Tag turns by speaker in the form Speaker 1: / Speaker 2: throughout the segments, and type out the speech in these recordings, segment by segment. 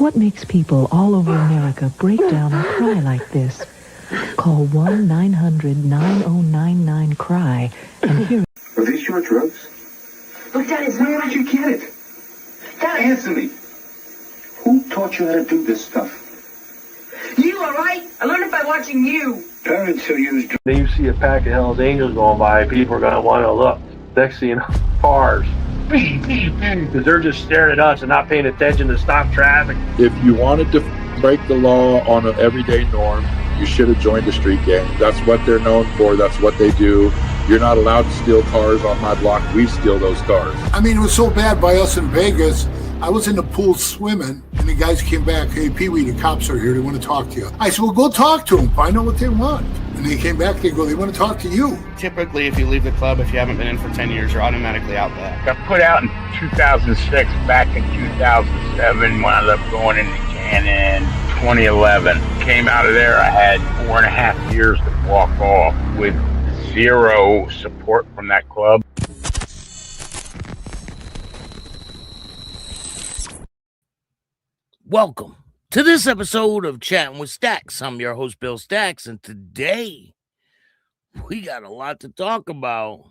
Speaker 1: What makes people all over America break down and cry like this? Call 1-900-9099-CRY and hear...
Speaker 2: Are these your drugs?
Speaker 3: Look, Dad, it's
Speaker 2: Where did you get it?
Speaker 3: Dad,
Speaker 2: Answer me. Who taught you how to do this stuff?
Speaker 3: You, all right? I learned it by watching you.
Speaker 2: Parents who use drugs.
Speaker 4: Then you see a pack of Hell's Angels going by, people are going to want to look. Next thing you know, cars. Because they're just staring at us and not paying attention to stop traffic.
Speaker 5: If you wanted to break the law on an everyday norm, you should have joined a street gang. That's what they're known for. That's what they do. You're not allowed to steal cars on my block. We steal those cars.
Speaker 6: I mean, it was so bad by us in Vegas. I was in the pool swimming, and the guys came back. Hey, Pee-wee, the cops are here. They want to talk to you. I said, well, go talk to them. Find out what they want. And they came back. They go, they want to talk to you.
Speaker 7: Typically, if you leave the club, if you haven't been in for 10 years, you're automatically out back.
Speaker 8: Got put out in 2006, back in 2007 when I left going into Cannon. 2011. Came out of there, I had 4.5 years to walk off with zero support from that club.
Speaker 9: Welcome to this episode of Chattin with Staxx. I'm your host, Bill Staxx, and today we got a lot to talk about.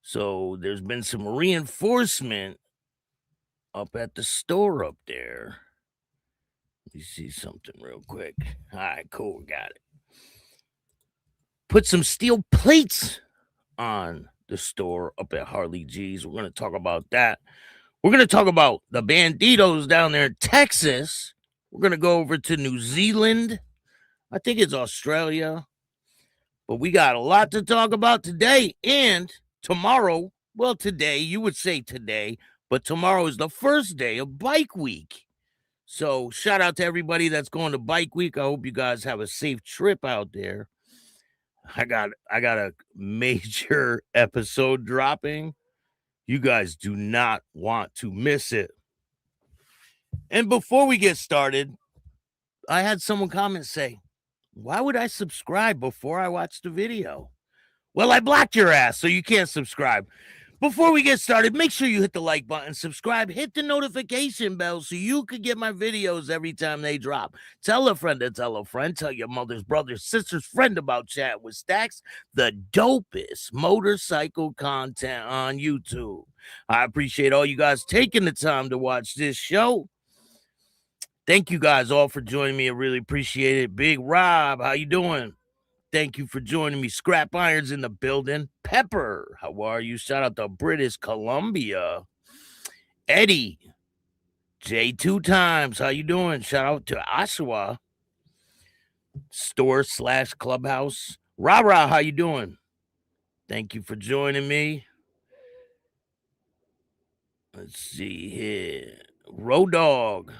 Speaker 9: So there's been some reinforcement up at the store up there. Let me see something real quick. All right, cool, got it. Put some steel plates on the store up at Harley G's. We're going to talk about that. We're going to talk about the banditos down there in Texas. We're going to go over to New Zealand. I think it's Australia. But we got a lot to talk about today and tomorrow. Well, today, you would say today, but tomorrow is the first day of Bike Week. So shout out to everybody that's going to Bike Week. I hope you guys have a safe trip out there. I got a major episode dropping. You guys do not want to miss it. And before we get started, I had someone comment say, why would I subscribe before I watch the video? Well, I blocked your ass, so you can't subscribe. Before we get started, make sure you hit the like button, subscribe, hit the notification bell so you can get my videos every time they drop. Tell a friend to tell a friend. Tell your mother's, brother's, sister's friend about Chat with Staxx, the dopest motorcycle content on YouTube. I appreciate all you guys taking the time to watch this show. Thank you guys all for joining me. I really appreciate it. Big Rob, how you doing? Thank you for joining me. Scrap Irons in the building. Pepper, how are you? Shout out to British Columbia. Eddie, J2 times, how you doing? Shout out to Oshawa. Store/clubhouse. Rah, how you doing? Thank you for joining me. Let's see here. Road Dog,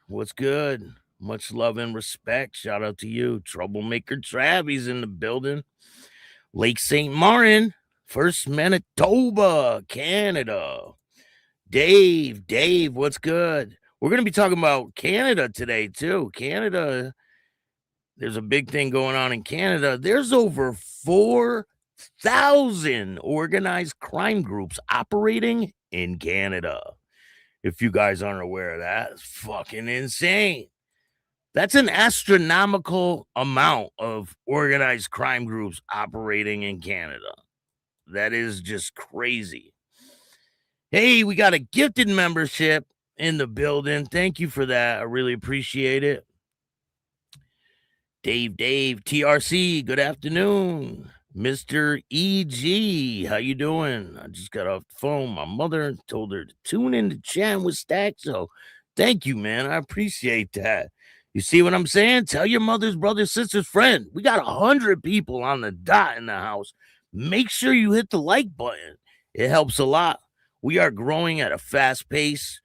Speaker 9: what's good? Much love and respect. Shout out to you. Troublemaker Travis in the building. Lake St. Martin, First Manitoba, Canada. Dave, what's good? We're going to be talking about Canada today, too. Canada, there's a big thing going on in Canada. There's over 4,000 organized crime groups operating in Canada. If you guys aren't aware of that, it's fucking insane. That's an astronomical amount of organized crime groups operating in Canada. That is just crazy. Hey, we got a gifted membership in the building. Thank you for that. I really appreciate it. Dave, TRC, good afternoon. Mr. EG, how you doing? I just got off the phone. My mother told her to tune in to Chat with Staxx, so thank you, man. I appreciate that. You see what I'm saying? Tell your mother's, brother's, sister's friend. We got 100 people on the dot in the house. Make sure you hit the like button. It helps a lot. We are growing at a fast pace.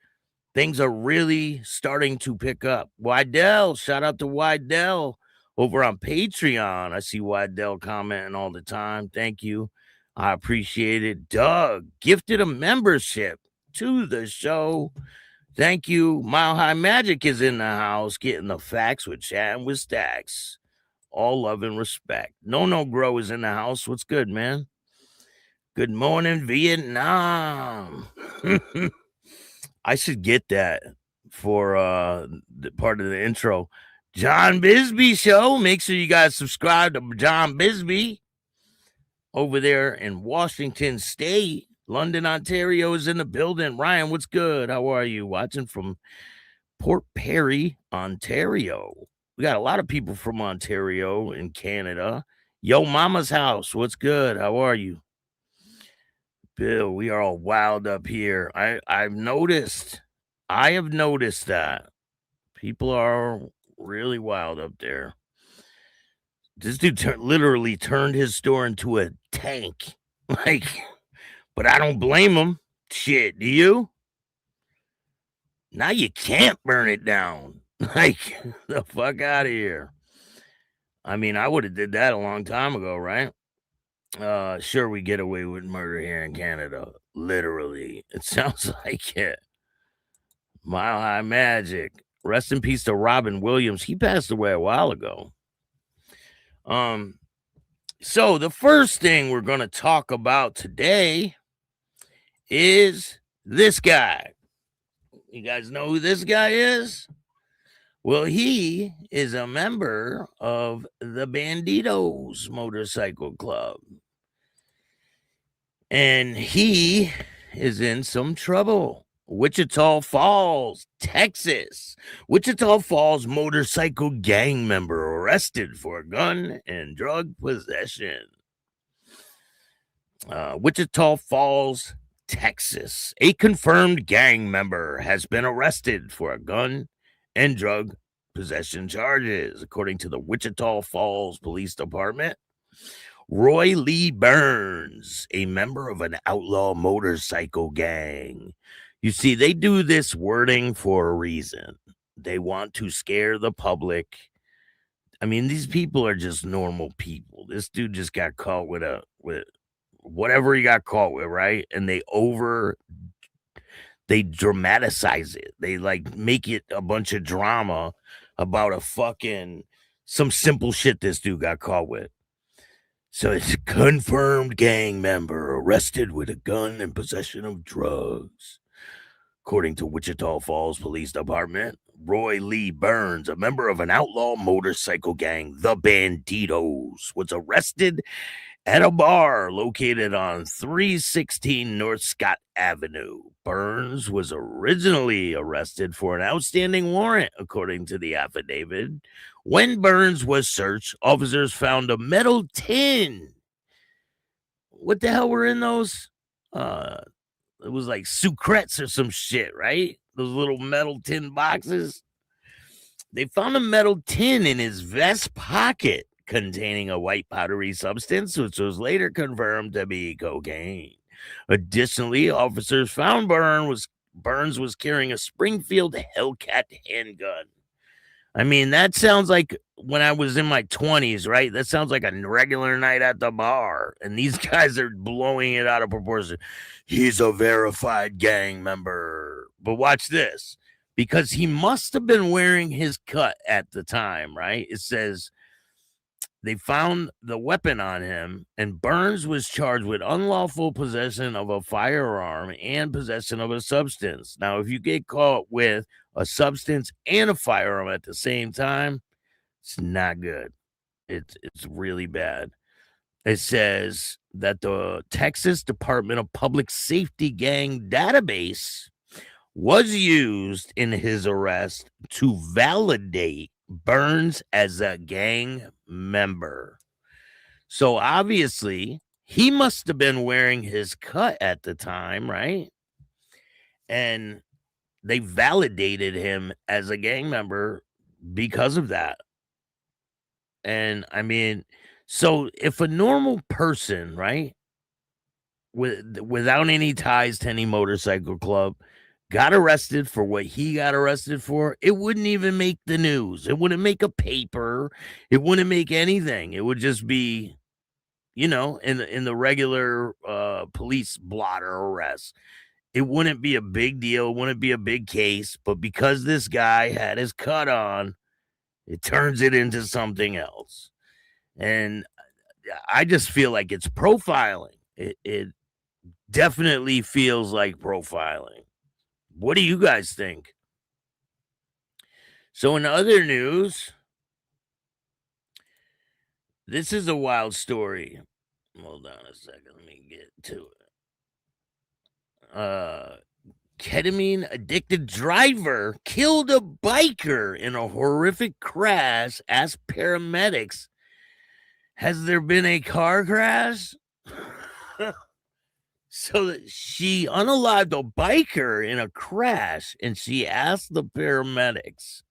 Speaker 9: Things are really starting to pick up. Wydell, shout out to Wydell over on Patreon. I see Wydell commenting all the time. Thank you. I appreciate it. Doug gifted a membership to the show. Thank you. Mile High Magic is in the house, getting the facts with Chattin with Staxx. All love and respect. No Grow is in the house. What's good, man? Good morning, Vietnam. I should get that for the part of the intro. John Bisbee Show. Make sure you guys subscribe to John Bisbee over there in Washington State. London, Ontario is in the building. Ryan, what's good? How are you? Watching from Port Perry, Ontario. We got a lot of people from Ontario in Canada. Yo Mama's House, what's good? How are you? Bill, we are all wild up here. I have noticed that people are really wild up there. This dude literally turned his store into a tank. Like, but I don't blame him. Shit, do you? Now you can't burn it down. Like, the fuck out of here. I mean, I would have did that a long time ago, right? Sure, we get away with murder here in Canada. Literally. It sounds like it. Mile High Magic. Rest in peace to Robin Williams. He passed away a while ago. So the first thing we're going to talk about today is this guy. You guys know who this guy is? Well, he is a member of the Banditos Motorcycle Club. And he is in some trouble. Wichita Falls, Texas. Wichita Falls motorcycle gang member arrested for gun and drug possession. Wichita Falls, Texas. A confirmed gang member has been arrested for a gun and drug possession charges, according to the Wichita Falls Police Department. Roy Lee Burns, a member of an outlaw motorcycle gang. You see, they do this wording for a reason. They want to scare the public. I mean, these people are just normal people. This dude just got caught with whatever he got caught with, right? And they dramatize it. They like make it a bunch of drama about some simple shit this dude got caught with. So it's a confirmed gang member arrested with a gun and possession of drugs. According to Wichita Falls Police Department, Roy Lee Burns, a member of an outlaw motorcycle gang, the Banditos, was arrested at a bar located on 316 North Scott Avenue. Burns was originally arrested for an outstanding warrant, according to the affidavit. When Burns was searched, officers found a metal tin. What the hell were in those? It was like sucrets or some shit, right? Those little metal tin boxes. They found a metal tin in his vest pocket containing a white powdery substance, which was later confirmed to be cocaine. Additionally, officers found Burns was carrying a Springfield Hellcat handgun. I mean, that sounds like when I was in my 20s, right? That sounds like a regular night at the bar. And these guys are blowing it out of proportion. He's a verified gang member. But watch this. Because he must have been wearing his cut at the time, right? It says they found the weapon on him, and Burns was charged with unlawful possession of a firearm and possession of a substance. Now, if you get caught with a substance and a firearm at the same time, it's not good. It's really bad. It says that the Texas Department of Public Safety gang database was used in his arrest to validate Burns as a gang member. So obviously, he must have been wearing his cut at the time, right? And they validated him as a gang member because of that. And I mean, so if a normal person, right, without any ties to any motorcycle club, got arrested for what he got arrested for, it wouldn't even make the news. It wouldn't make a paper. It wouldn't make anything. It would just be, in the regular police blotter arrest. It wouldn't be a big deal. It wouldn't be a big case. But because this guy had his cut on, it turns it into something else. And I just feel like it's profiling. It definitely feels like profiling. What do you guys think? So in other news, this is a wild story. Hold on a second. Let me get to it. Ketamine addicted driver killed a biker in a horrific crash. Asked paramedics, has there been a car crash? So she unalived a biker in a crash, and she asked the paramedics,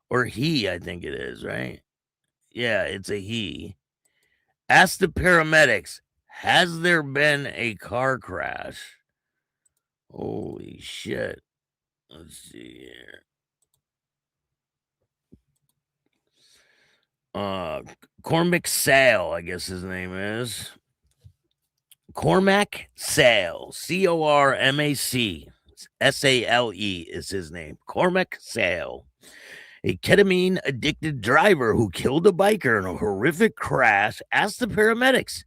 Speaker 9: or he, I think it is, right? Yeah, it's a he. Asked the paramedics, has there been a car crash? Holy shit. Let's see here. Cormac Sale, I guess his name is. Cormac Sale. Cormac Sale is his name. Cormac Sale. A ketamine addicted driver who killed a biker in a horrific crash asked the paramedics,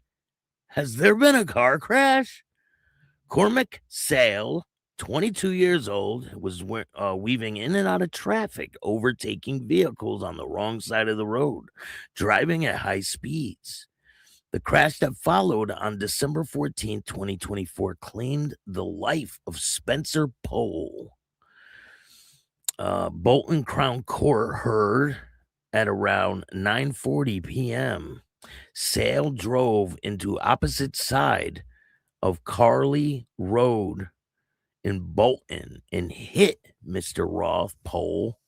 Speaker 9: has there been a car crash? Cormac Sale, 22 years old, was weaving in and out of traffic, overtaking vehicles on the wrong side of the road, driving at high speeds. The crash that followed on December 14, 2024, claimed the life of Spencer Pohl. Bolton Crown Court heard at around 9:40 p.m. Sale drove into opposite side of Carley Road in Bolton and hit Mr. Roth Pohl.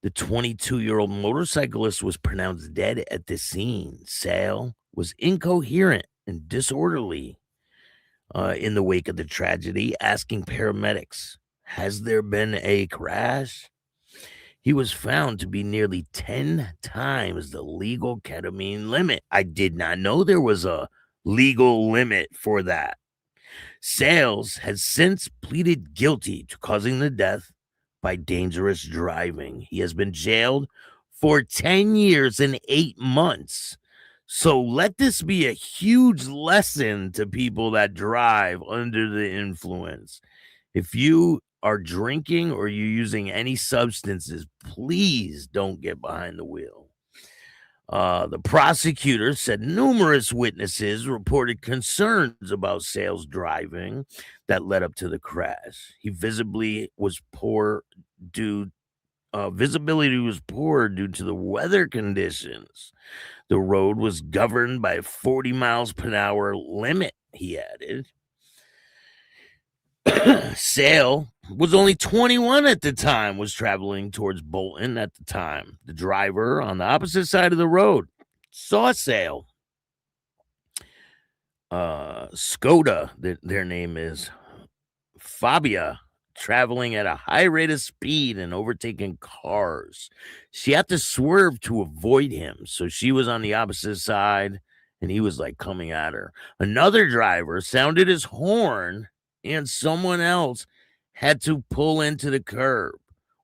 Speaker 9: The 22-year-old motorcyclist was pronounced dead at the scene. Sale was incoherent and disorderly in the wake of the tragedy, asking paramedics, has there been a crash? He was found to be nearly 10 times the legal ketamine limit. I did not know there was a legal limit for that. Sales has since pleaded guilty to causing the death by dangerous driving. He has been jailed for 10 years and 8 months. So let this be a huge lesson to people that drive under the influence. If you are drinking or you're using any substances, please don't get behind the wheel. The prosecutor said numerous witnesses reported concerns about Sale's driving that led up to the crash. Visibility was poor due to the weather conditions. The road was governed by a 40 miles per hour limit, he added. Sale was only 21 at the time, was traveling towards Bolton at the time. The driver on the opposite side of the road saw Sale. Skoda, their name is Fabia, traveling at a high rate of speed and overtaking cars. She had to swerve to avoid him, so she was on the opposite side, and he was like coming at her. Another driver sounded his horn, and someone else had to pull into the curb.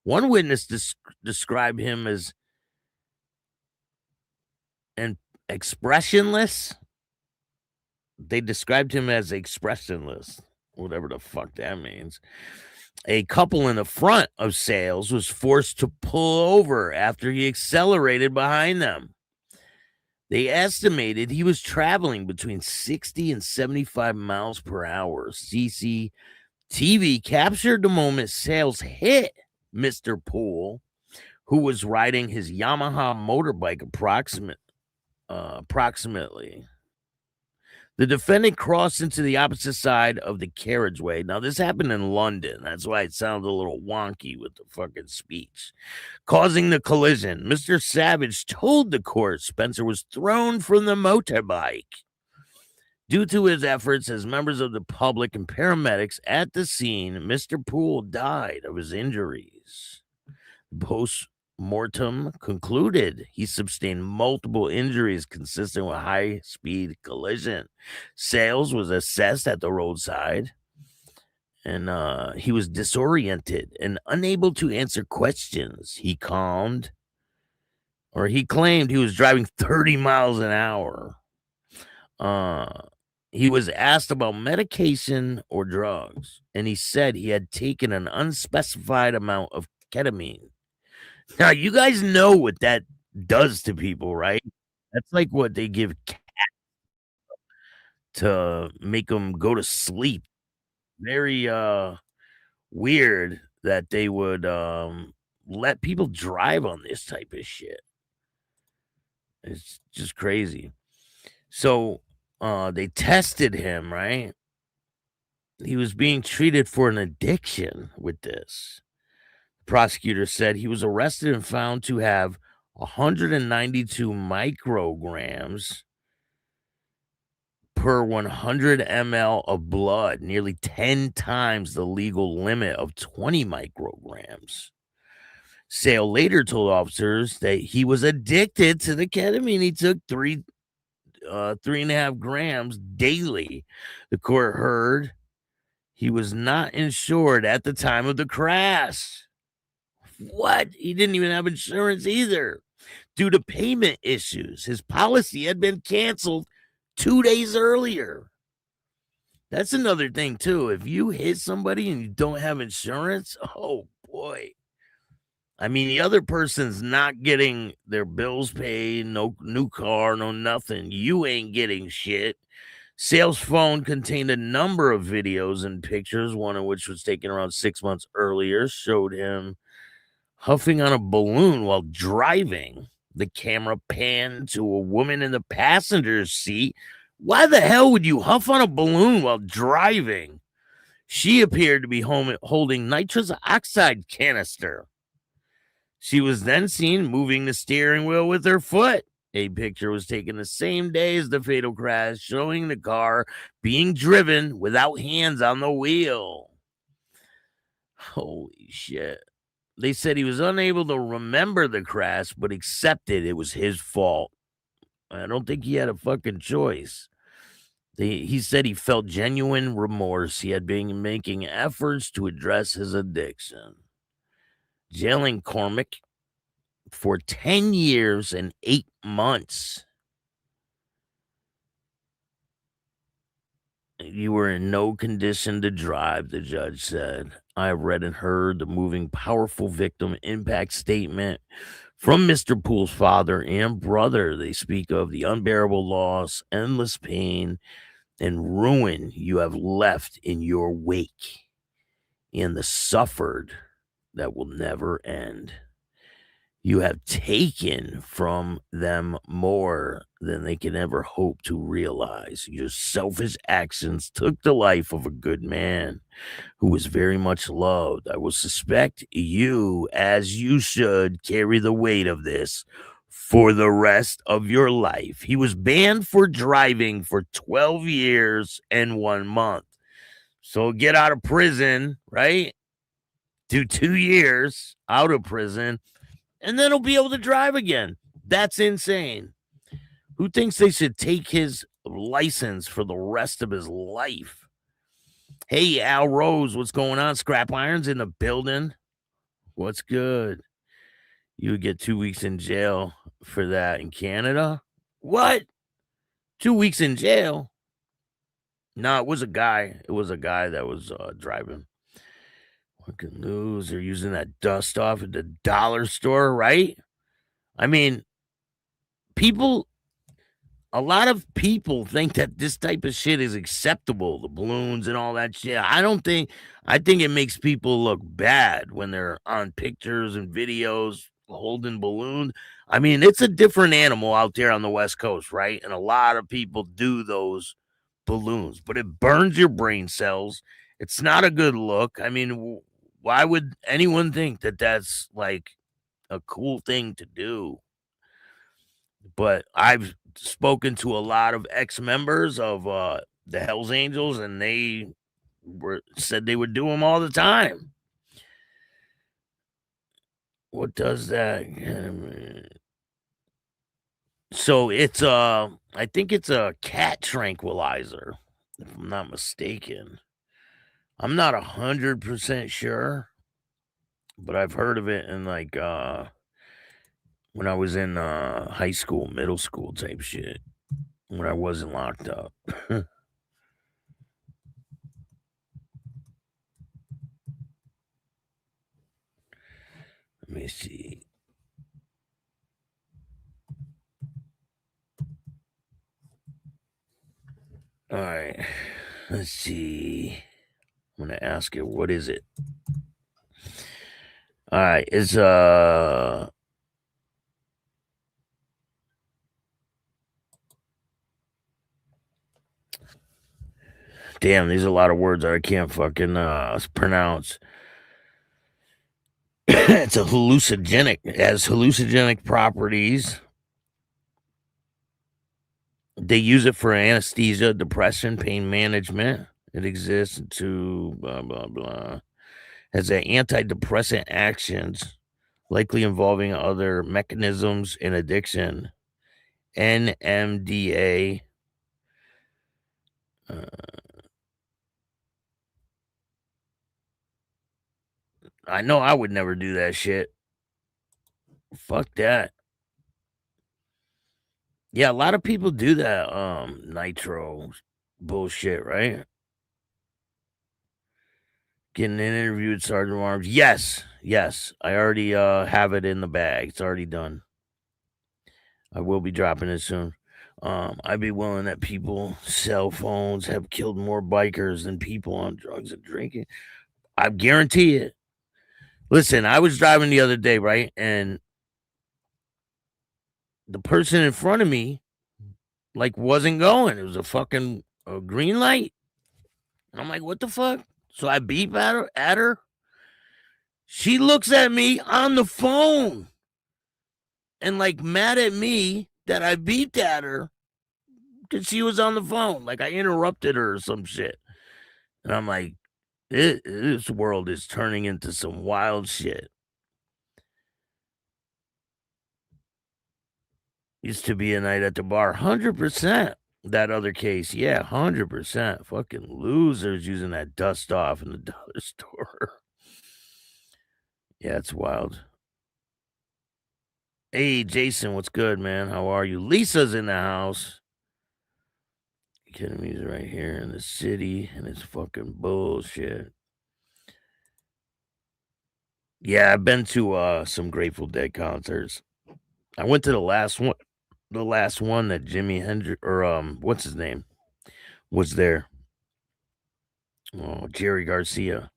Speaker 9: One witness described him as expressionless. They described him as expressionless, whatever the fuck that means. A couple in the front of Sales was forced to pull over after he accelerated behind them. They estimated he was traveling between 60 and 75 miles per hour. CCTV captured the moment Sales hit Mr. Pohl, who was riding his Yamaha motorbike approximately. The defendant crossed into the opposite side of the carriageway. Now, this happened in London. That's why it sounds a little wonky with the fucking speech. Causing the collision. Mr. Savage told the court Spencer was thrown from the motorbike. Due to his efforts as members of the public and paramedics at the scene, Mr. Pohl died of his injuries. Post-mortem concluded he sustained multiple injuries consistent with high-speed collision. Sales was assessed at the roadside, and he was disoriented and unable to answer questions. He claimed he was driving 30 miles an hour. He was asked about medication or drugs, and he said he had taken an unspecified amount of ketamine. Now, you guys know what that does to people, right? That's like what they give to make them go to sleep. Very, weird that they would, let people drive on this type of shit. It's just crazy. So, they tested him, right? He was being treated for an addiction with this. Prosecutor said he was arrested and found to have 192 micrograms per 100 ml of blood, nearly 10 times the legal limit of 20 micrograms. Sale later told officers that he was addicted to the ketamine. He took 3.5 grams daily. The court heard he was not insured at the time of the crash. What? He didn't even have insurance either. Due to payment issues, his policy had been canceled 2 days earlier. That's another thing, too. If you hit somebody and you don't have insurance, oh boy. I mean, the other person's not getting their bills paid, no new car, no nothing. You ain't getting shit. Sale's phone contained a number of videos and pictures, one of which was taken around 6 months earlier, showed him huffing on a balloon while driving. The camera panned to a woman in the passenger seat. Why the hell would you huff on a balloon while driving? She appeared to be holding nitrous oxide canister. She was then seen moving the steering wheel with her foot. A picture was taken the same day as the fatal crash, showing the car being driven without hands on the wheel. Holy shit. They said he was unable to remember the crash, but accepted it was his fault. I don't think he had a fucking choice. He said he felt genuine remorse. He had been making efforts to address his addiction. Jailing Cormac for 10 years and 8 months. You were in no condition to drive, the judge said. I have read and heard the moving, powerful victim impact statement from Mr. Poole's father and brother. They speak of the unbearable loss, endless pain, and ruin you have left in your wake, and the suffered that will never end. You have taken from them more than they can ever hope to realize. Your selfish actions took the life of a good man who was very much loved. I will suspect you, as you should, carry the weight of this for the rest of your life. He was banned for driving for 12 years and 1 month. So get out of prison, right? Do 2 years out of prison, and then he'll be able to drive again. That's insane. Who thinks they should take his license for the rest of his life? Hey, Al Rose, what's going on? Scrap Irons in the building. What's good? You would get 2 weeks in jail for that in Canada? What? 2 weeks in jail? No, it was a guy. It was a guy that was driving. Fucking news. They're using that dust off at the dollar store, right? I mean, a lot of people think that this type of shit is acceptable, the balloons and all that shit. I think it makes people look bad when they're on pictures and videos holding balloons. I mean, it's a different animal out there on the West Coast, right? And a lot of people do those balloons, but it burns your brain cells. It's not a good look. I mean, why would anyone think that that's like a cool thing to do? But I've spoken to a lot of ex-members of the Hells Angels, and they said they would do them all the time. What does that? So it's I think it's a cat tranquilizer, if I'm not mistaken. I'm not 100% sure, but I've heard of it in like when I was in high school, middle school type shit, when I wasn't locked up. Let me see. All right. Let's see. I'm gonna ask it. What is it? All right. It's damn. These are a lot of words that I can't fucking pronounce. It's a hallucinogenic. It has hallucinogenic properties. They use it for anesthesia, depression, pain management. It exists to blah blah blah. Has antidepressant actions, likely involving other mechanisms in addiction. NMDA. I know I would never do that shit. Fuck that. Yeah, a lot of people do that nitro bullshit, right? Getting an interview with Sergeant Arms. Yes. I already have it in the bag. It's already done. I will be dropping it soon. I'd be willing that people cell phones have killed more bikers than people on drugs and drinking. I guarantee it. Listen, I was driving the other day, right? And the person in front of me wasn't going. It was a fucking green light. I'm like, what the fuck? So I beep at her. She looks at me on the phone and mad at me that I beeped at her because she was on the phone. Like I interrupted her or some shit. And I'm like, this world is turning into some wild shit. Used to be a night at the bar. 100%. That other case, yeah, 100%. Fucking losers using that dust off in the dollar store. Yeah, it's wild. Hey, Jason, what's good, man? How are you? Lisa's in the house. You kidding me? He's right here in the city, and it's fucking bullshit. Yeah, I've been to some Grateful Dead concerts. I went to the last one that Jimi Hendrix or what's his name was there. Oh, Jerry Garcia.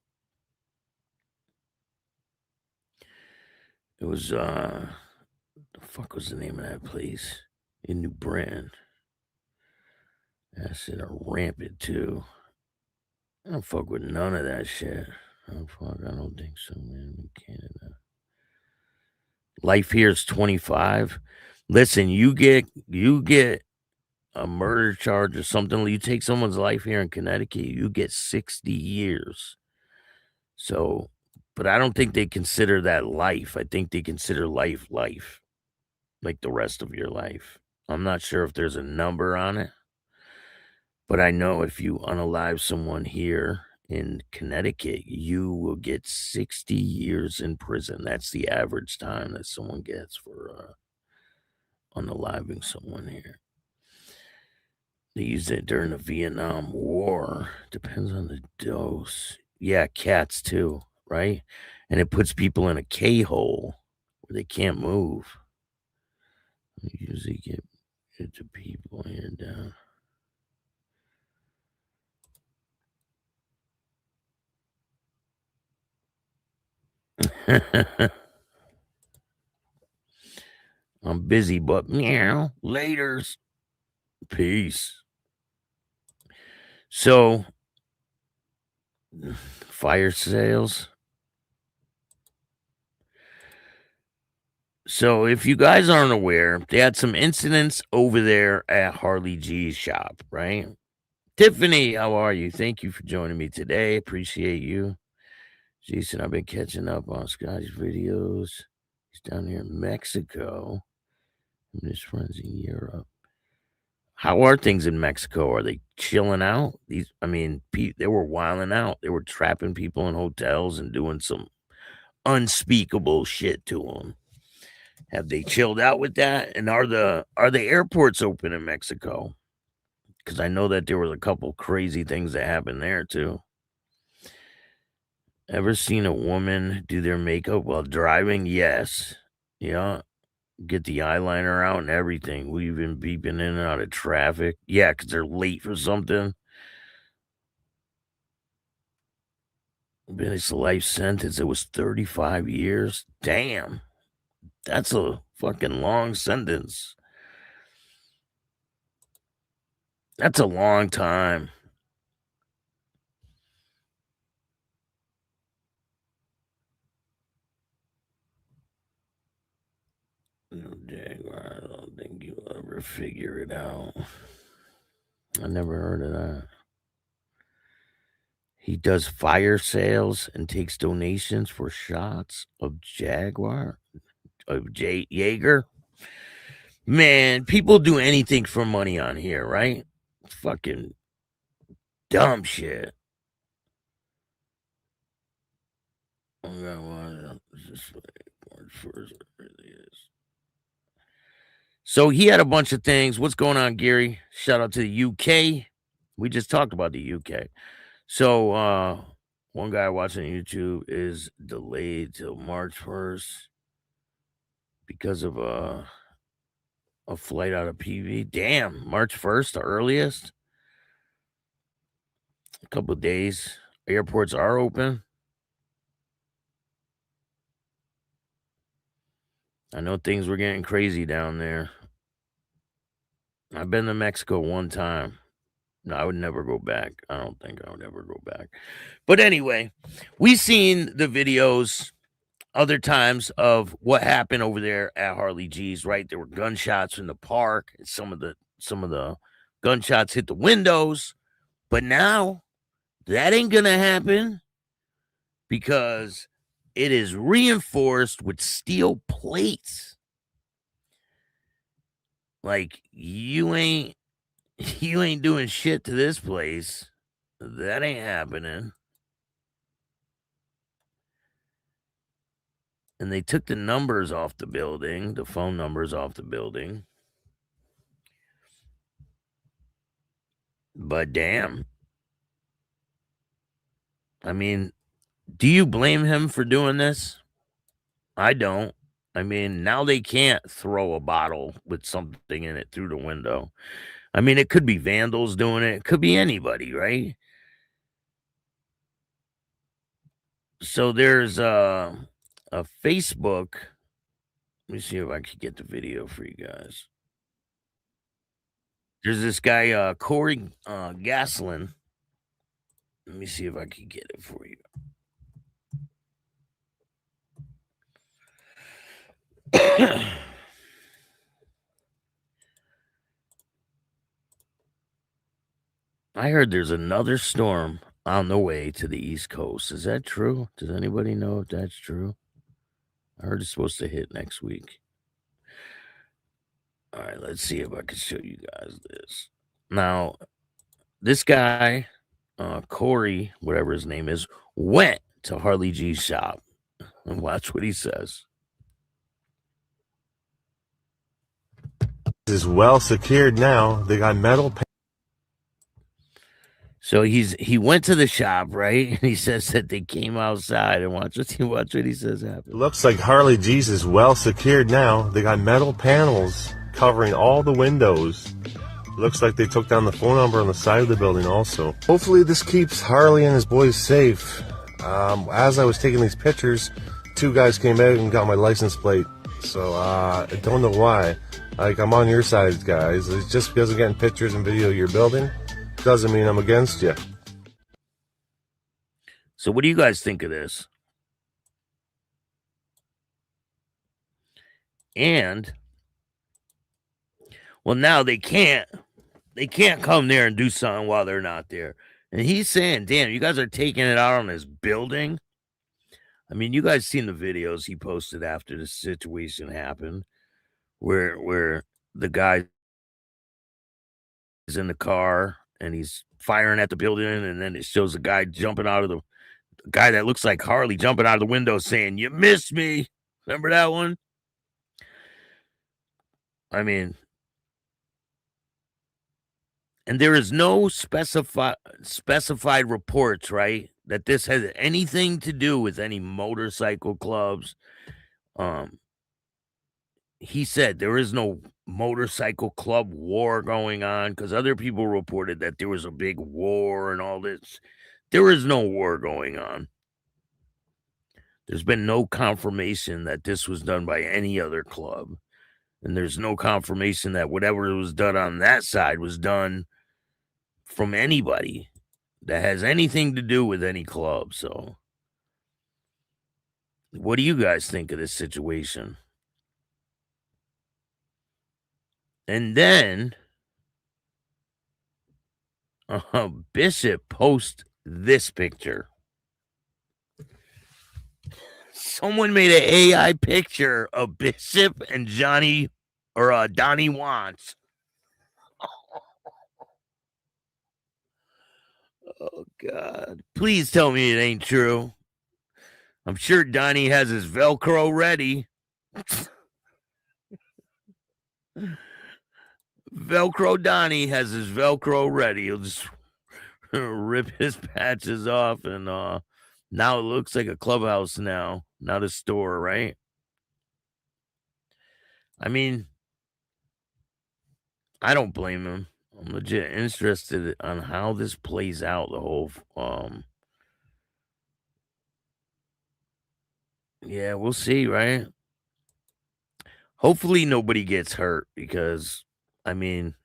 Speaker 9: It was the fuck was the name of that place in New Britain? That shit are rampant too. I don't fuck with none of that shit. Oh fuck, I don't think so, man. In Canada. Life here is 25. Listen, you get a murder charge or something. You take someone's life here in Connecticut, you get 60 years. So, but I don't think they consider that life. I think they consider life, like the rest of your life. I'm not sure if there's a number on it, but I know if you unalive someone here in Connecticut, you will get 60 years in prison. That's the average time that someone gets for unaliving someone here. They used it during the Vietnam War. Depends on the dose. Yeah, cats too, right? And it puts people in a K-hole where they can't move. We usually get it to people here down. I'm busy, but meow. Laters. Peace. So, fire sales. So, if you guys aren't aware, they had some incidents over there at Harley G's shop, right? Tiffany, how are you? Thank you for joining me today. Appreciate you. Jason, I've been catching up on Scotty's videos. He's down here in Mexico. And his friends in Europe. How are things in Mexico? Are they chilling out? They were wilding out. They were trapping people in hotels and doing some unspeakable shit to them. Have they chilled out with that? And are the airports open in Mexico? Because I know that there was a couple crazy things that happened there too. Ever seen a woman do their makeup while driving? Yes. Yeah. Get the eyeliner out and everything. We've been beeping in and out of traffic. Yeah, because they're late for something. Finished a life sentence. It was 35 years. Damn. That's a fucking long sentence. That's a long time. Jaguar, I don't think you'll ever figure it out. I never heard of that. He does fire sales and takes donations for shots of Jaguar, of Jaeger. Man, people do anything for money on here, right? Fucking dumb shit. So he had a bunch of things. What's going on, Gary? Shout out to the UK. We just talked about the UK. So one guy watching YouTube is delayed till March 1st because of a flight out of PV. Damn, March 1st, the earliest. A couple of days. Airports are open. I know things were getting crazy down there. I've been to Mexico one time. No, I would never go back. I don't think I would ever go back. But anyway, we've seen the videos other times of what happened over there at Harley G's, right? There were gunshots in the park. Some of the gunshots hit the windows. But now that ain't gonna happen because it is reinforced with steel plates. Like you ain't doing shit to this place. That ain't happening. And they took the numbers off the building, the phone numbers off the building. But damn. I mean, do you blame him for doing this? I don't. I mean, now they can't throw a bottle with something in it through the window. I mean, it could be vandals doing it. It could be anybody, right? So there's a Facebook. Let me see if I can get the video for you guys. There's this guy, Corey Gaslin. Let me see if I can get it for you. I heard there's another storm on the way to the East Coast. Is that true? Does anybody know if that's true? I heard it's supposed to hit next week. All right, let's see if I can show you guys this. Now, this guy, Corey, whatever his name is, went to Harley G's shop. And watch what he says.
Speaker 10: Is well secured now. They got metal.
Speaker 9: So he went to the shop, right? And he says that they came outside and watch what he says happen.
Speaker 10: Looks like Harley G's is well secured now. They got metal panels covering all the windows. Looks like they took down the phone number on the side of the building also. Hopefully this keeps Harley and his boys safe. As I was taking these pictures, two guys came out and got my license plate. So I don't know why. Like, I'm on your side, guys. It's just because I'm getting pictures and video of your building doesn't mean I'm against you.
Speaker 9: So what do you guys think of this? And well, now they can't come there and do something while they're not there. And he's saying, damn, you guys are taking it out on his building. I mean, you guys seen the videos he posted after the situation happened where the guy is in the car and he's firing at the building, and then it shows a guy jumping out of the guy that looks like Harley jumping out of the window saying, "You missed me." Remember that one? I mean, and there is no specified reports, right, that this has anything to do with any motorcycle clubs. he said there is no motorcycle club war going on, because other people reported that there was a big war and all this. There is no war going on. There's been no confirmation that this was done by any other club. And there's no confirmation that whatever was done on that side was done from anybody that has anything to do with any club. So, what do you guys think of this situation? And then Bishop posts this picture. Someone made an AI picture of Bishop and Donnie Wants. Oh, God. Please tell me it ain't true. I'm sure Donnie has his Velcro ready. Velcro Donnie has his Velcro ready. He'll just rip his patches off, and now it looks like a clubhouse now, not a store, right? I mean, I don't blame him. I'm legit interested on how this plays out, the whole yeah, we'll see, right? Hopefully nobody gets hurt, because I mean,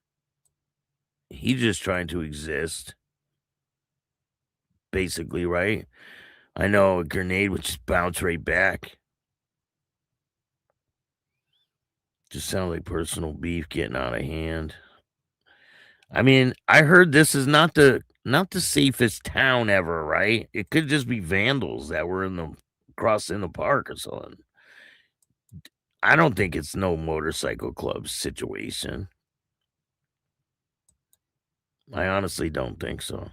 Speaker 9: he's just trying to exist, basically, right? I know a grenade would just bounce right back. Just sounds like personal beef getting out of hand. I mean, I heard this is not the safest town ever, right? It could just be vandals that were crossing the park or something. I don't think it's no motorcycle club situation. I honestly don't think so.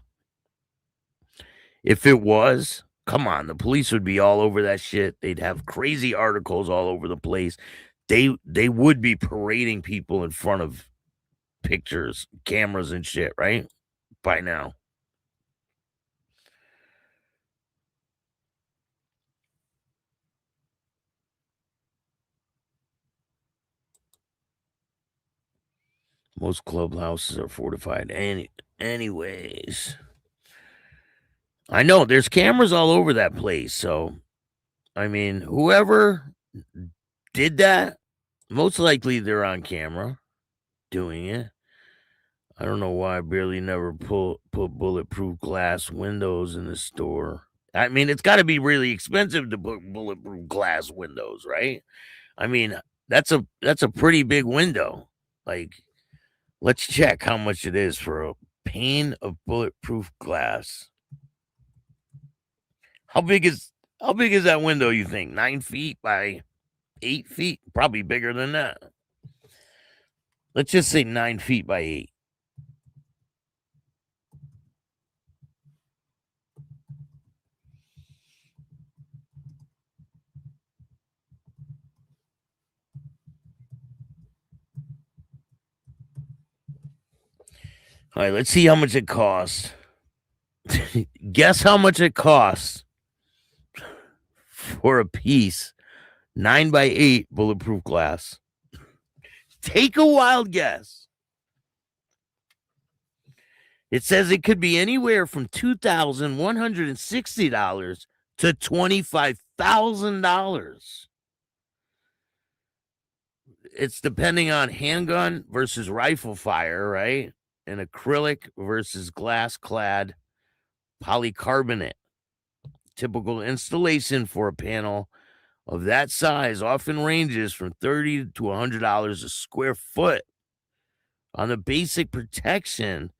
Speaker 9: If it was, come on, the police would be all over that shit. They'd have crazy articles all over the place. They would be parading people in front of pictures, cameras and shit, right? By now. Most clubhouses are fortified. Anyways, I know there's cameras all over that place. So, I mean, whoever did that, most likely they're on camera doing it. I don't know why I barely never put bulletproof glass windows in the store. I mean, it's got to be really expensive to put bulletproof glass windows, right? I mean, that's a pretty big window. Like, let's check how much it is for a pane of bulletproof glass. How big is that window, you think? 9 feet by 8 feet? Probably bigger than that. Let's just say 9 feet by 8. All right, let's see how much it costs. Guess how much it costs for a piece 9 by 8 bulletproof glass. Take a wild guess. It says it could be anywhere from $2,160 to $25,000. It's depending on handgun versus rifle fire, right? And acrylic versus glass-clad polycarbonate. Typical installation for a panel of that size often ranges from $30 to $100 a square foot. On the basic protection,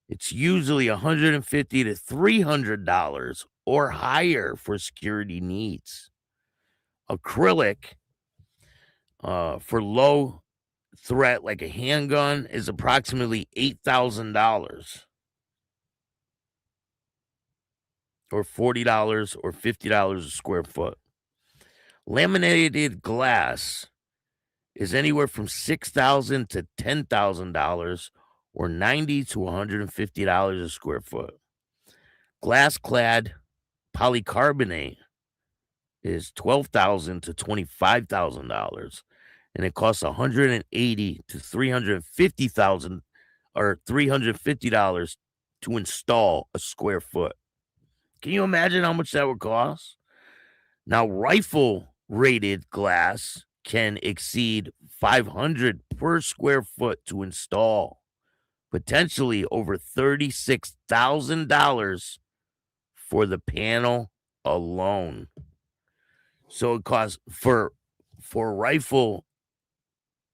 Speaker 9: it's usually $150 to $300 or higher for security needs. Acrylic for low threat like a handgun is approximately $8,000 or $40 or $50 a square foot. Laminated glass is anywhere from $6,000 to $10,000 or $90 to $150 a square foot. Glass-clad polycarbonate is $12,000 to $25,000. and it costs $180 to $350,000 or $350 to install a square foot. Can you imagine how much that would cost? Now, rifle rated glass can exceed $500 per square foot to install, potentially over $36,000 for the panel alone. So it costs for rifle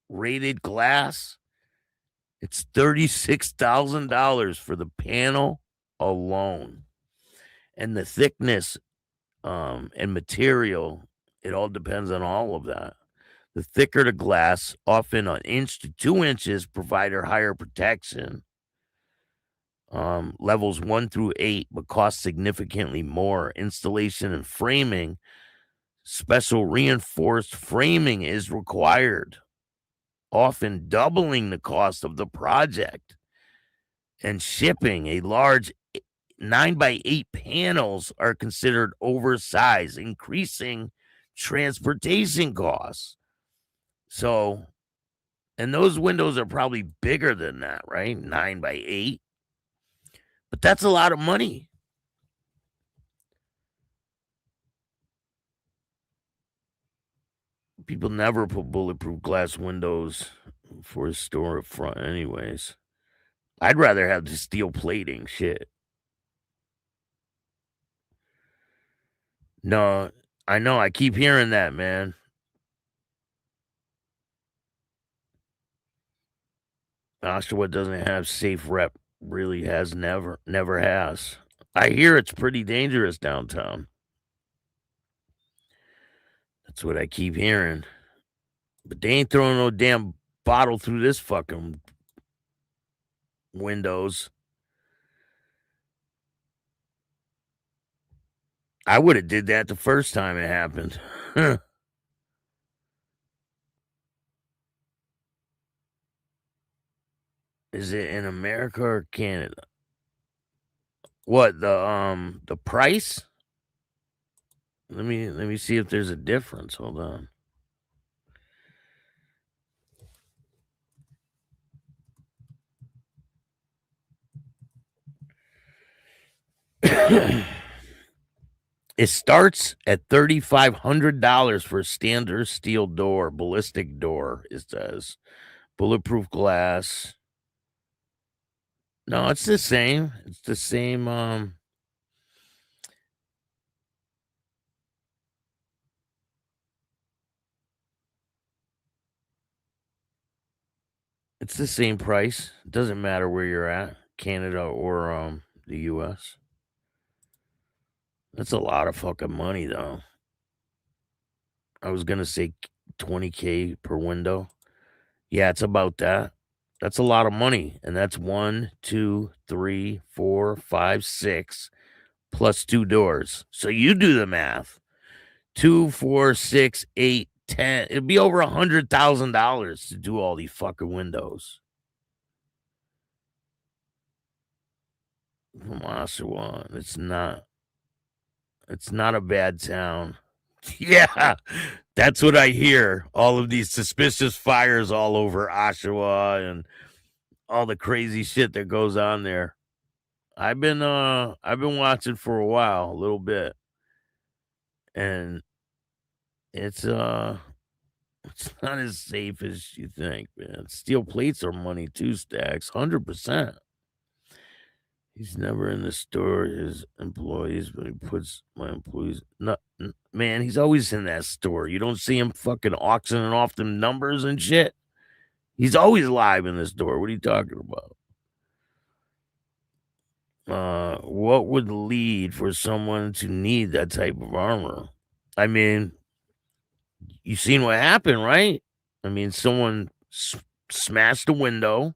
Speaker 9: rated glass, it's $36,000 for the panel alone. And the thickness and material, it all depends on all of that. The thicker the glass, often an inch to 2 inches, provide higher protection. Levels 1 through 8, but cost significantly more. Installation and framing, special reinforced framing is required, often doubling the cost of the project. And shipping, a large 9x8 panels are considered oversized, increasing transportation costs. So, and those windows are probably bigger than that, right? 9x8. But that's a lot of money. People never put bulletproof glass windows for a store up front anyways. I'd rather have the steel plating shit. No, I know. I keep hearing that, man. Oshawa doesn't have safe rep. Really has never has. I hear it's pretty dangerous downtown. That's what I keep hearing. But they ain't throwing no damn bottle through this fucking windows. I would have did that the first time it happened. Is it in America or Canada? What, the price? Let me see if there's a difference. Hold on. It starts at $3,500 for a standard steel door, ballistic door, it says. Bulletproof glass. No, it's the same. It's the same. It's the same price. It doesn't matter where you're at, Canada or the US. That's a lot of fucking money, though. I was gonna say $20K per window. Yeah, it's about that. That's a lot of money, and that's 1, 2, 3, 4, 5, 6, plus 2 doors. So you do the math. 2, 4, 6, 8, 10. It'd be over $100,000 to do all these fucking windows. From Oshawa, it's not a bad town. Yeah, that's what I hear. All of these suspicious fires all over Oshawa and all the crazy shit that goes on there. I've been watching for a while, a little bit. And it's not as safe as you think, man. Steel plates are money too, Staxx. 100%. He's never in the store, his employees, but he puts my employees. Man, he's always in that store. You don't see him fucking auctioning off them numbers and shit. He's always live in the store. What are you talking about? What would lead for someone to need that type of armor? I mean, you seen what happened, right? I mean, someone smashed a window,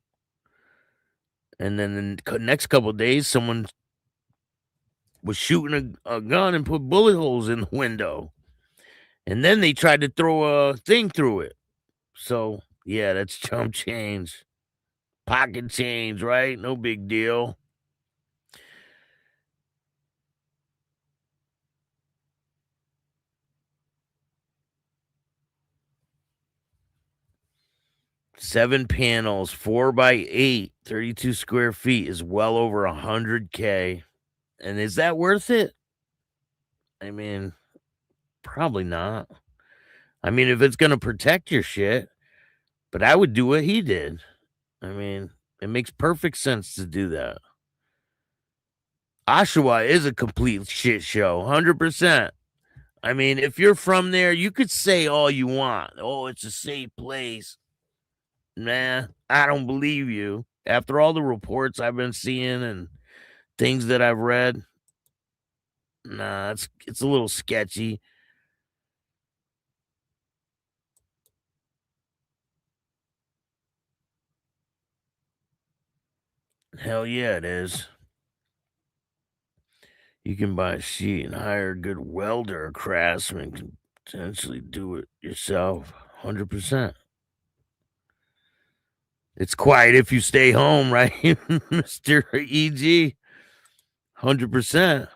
Speaker 9: and then the next couple of days, someone was shooting a gun and put bullet holes in the window. And then they tried to throw a thing through it. So, yeah, that's chump change. Pocket change, right? No big deal. 7 panels, 4x8, 32 square feet is well over $100K. And is that worth it? I mean, probably not. I mean, if it's going to protect your shit, but I would do what he did. I mean, it makes perfect sense to do that. Oshawa is a complete shit show, 100%. I mean, if you're from there, you could say all you want. Oh, it's a safe place. Nah, I don't believe you. After all the reports I've been seeing and things that I've read, nah, it's a little sketchy. Hell yeah, it is. You can buy a sheet and hire a good welder or craftsman can potentially do it yourself, 100%. It's quiet if you stay home, right, Mr. EG? 100%.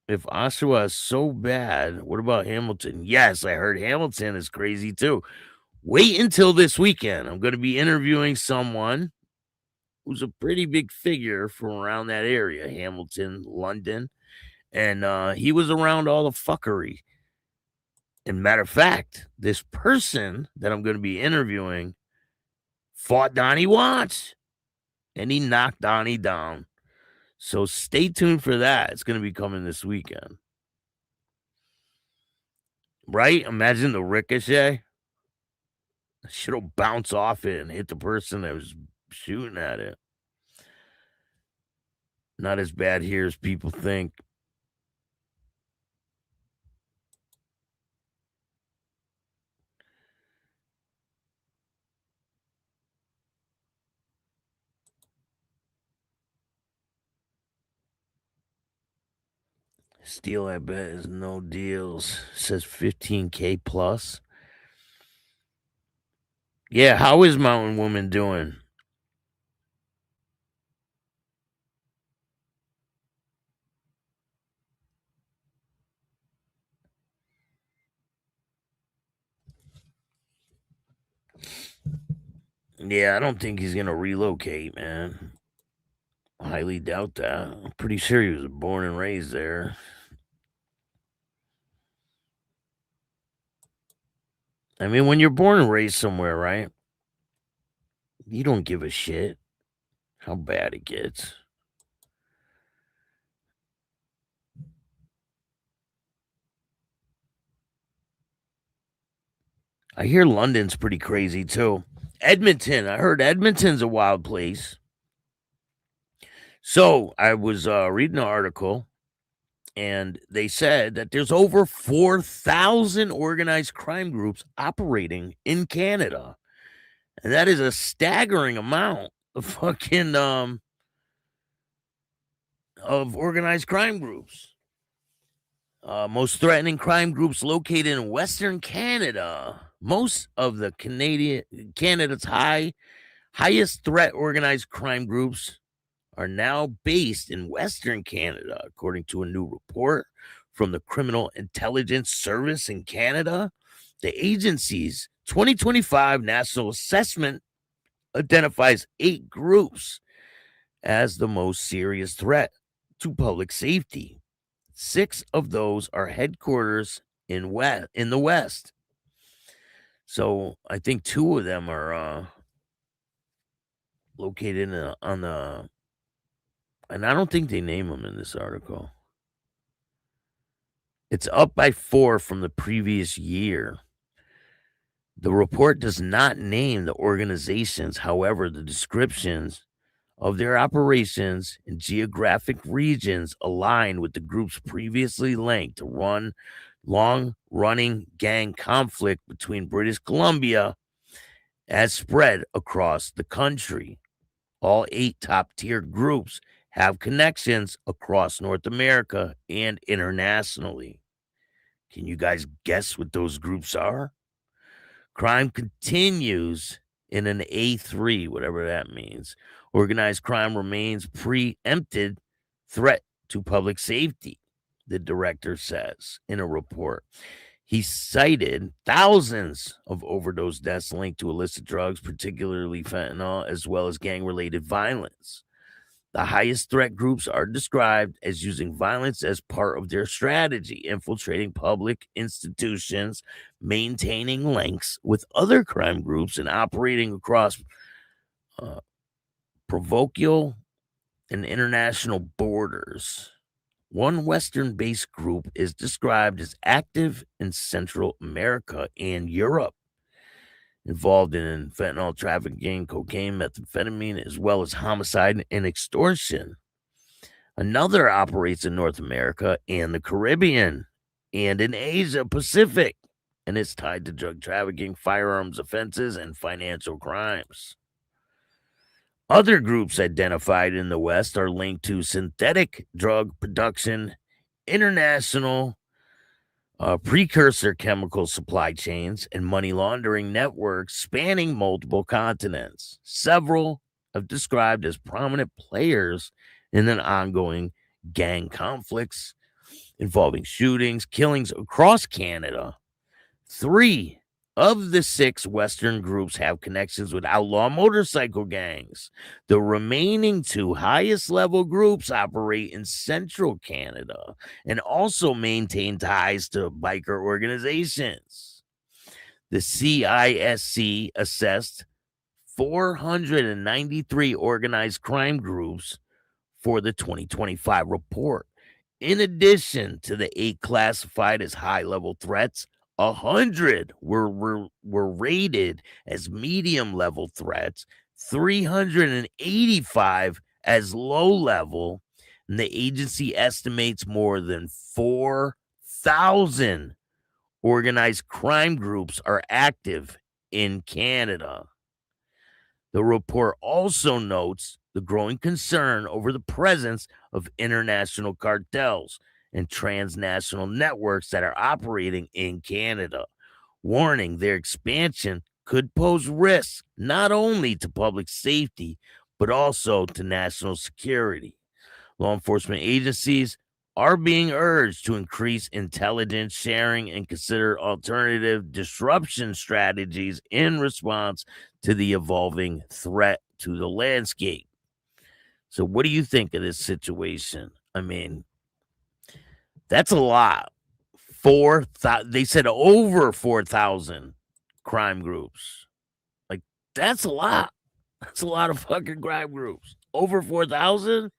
Speaker 9: If Oshawa is so bad, what about Hamilton? Yes, I heard Hamilton is crazy too. Wait until this weekend. I'm going to be interviewing someone who's a pretty big figure from around that area, Hamilton, London. And he was around all the fuckery. And matter of fact, this person that I'm going to be interviewing fought Donnie Watts. And he knocked Donnie down. So stay tuned for that. It's going to be coming this weekend. Right? Imagine the ricochet. Shit'll bounce off it and hit the person that was shooting at it. Not as bad here as people think. Steel, I bet, is no deals. Says 15K plus. Yeah, how is Mountain Woman doing? Yeah, I don't think he's going to relocate, man. I highly doubt that. I'm pretty sure he was born and raised there. I mean, when you're born and raised somewhere, right? You don't give a shit how bad it gets. I hear London's pretty crazy too. Edmonton, I heard Edmonton's a wild place. So I was reading an article, and they said that there's over 4,000 organized crime groups operating in Canada. And that is a staggering amount of fucking of organized crime groups. Most threatening crime groups located in Western Canada. Most of the Canada's highest threat organized crime groups are now based in Western Canada, according to a new report from the Criminal Intelligence Service in Canada. The agency's 2025 national assessment identifies 8 groups as the most serious threat to public safety. 6 of those are headquarters in the West. So I think 2 of them are located on the, and I don't think they name them in this article. It's up by 4 from the previous year. The report does not name the organizations. However, the descriptions of their operations in geographic regions align with the group's previously linked to long-running gang conflict between British Columbia has spread across the country. All 8 top-tier groups have connections across North America and internationally. Can you guys guess what those groups are? Crime continues in an A3, whatever that means. Organized crime remains preempted threat to public safety, the director says in a report. He cited thousands of overdose deaths linked to illicit drugs, particularly fentanyl, as well as gang-related violence. The highest threat groups are described as using violence as part of their strategy, infiltrating public institutions, maintaining links with other crime groups, and operating across parochial and international borders. One Western-based group is described as active in Central America and Europe, involved in fentanyl trafficking, cocaine, methamphetamine, as well as homicide and extortion. Another operates in North America and the Caribbean and in Asia Pacific, and it's tied to drug trafficking, firearms offenses, and financial crimes. Other groups identified in the West are linked to synthetic drug production, international precursor chemical supply chains, and money laundering networks spanning multiple continents. Several have described as prominent players in an ongoing gang conflicts involving shootings, killings across Canada. 3 of the 6 Western groups have connections with outlaw motorcycle gangs. The remaining 2 highest level groups operate in central Canada and also maintain ties to biker organizations. The CISC assessed 493 organized crime groups for the 2025 report. In addition to the 8 classified as high-level threats, 100 were rated as medium-level threats, 385 as low-level, and the agency estimates more than 4,000 organized crime groups are active in Canada. The report also notes the growing concern over the presence of international cartels and transnational networks that are operating in Canada, warning their expansion could pose risks not only to public safety, but also to national security. Law enforcement agencies are being urged to increase intelligence sharing and consider alternative disruption strategies in response to the evolving threat to the landscape. So what do you think of this situation? I mean, that's a lot. 4,000. They said over 4,000 crime groups. Like, that's a lot. That's a lot of fucking crime groups. Over 4,000?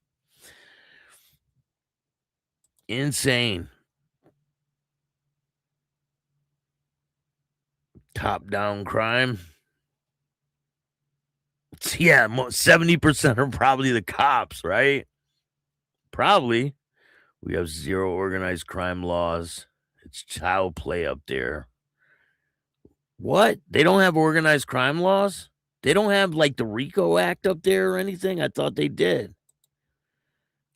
Speaker 9: Insane. Top-down crime. Yeah, 70% are probably the cops, right? Probably. We have 0 organized crime laws. It's child play up there. What? They don't have organized crime laws? They don't have, like, the RICO Act up there or anything? I thought they did.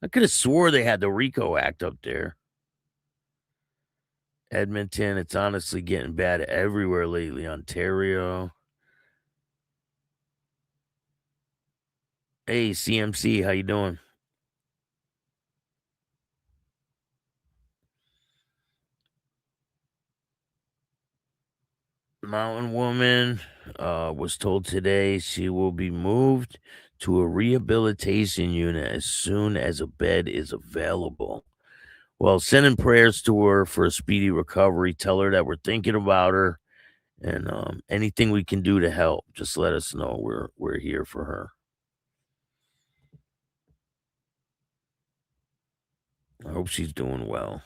Speaker 9: I could have swore they had the RICO Act up there. Edmonton, it's honestly getting bad everywhere lately. Ontario. Hey, CMC, how you doing? Mountain woman was told today she will be moved to a rehabilitation unit as soon as a bed is available. Well, sending prayers to her for a speedy recovery. Tell her that we're thinking about her, and anything we can do to help, just let us know. We're here for her. I hope she's doing well.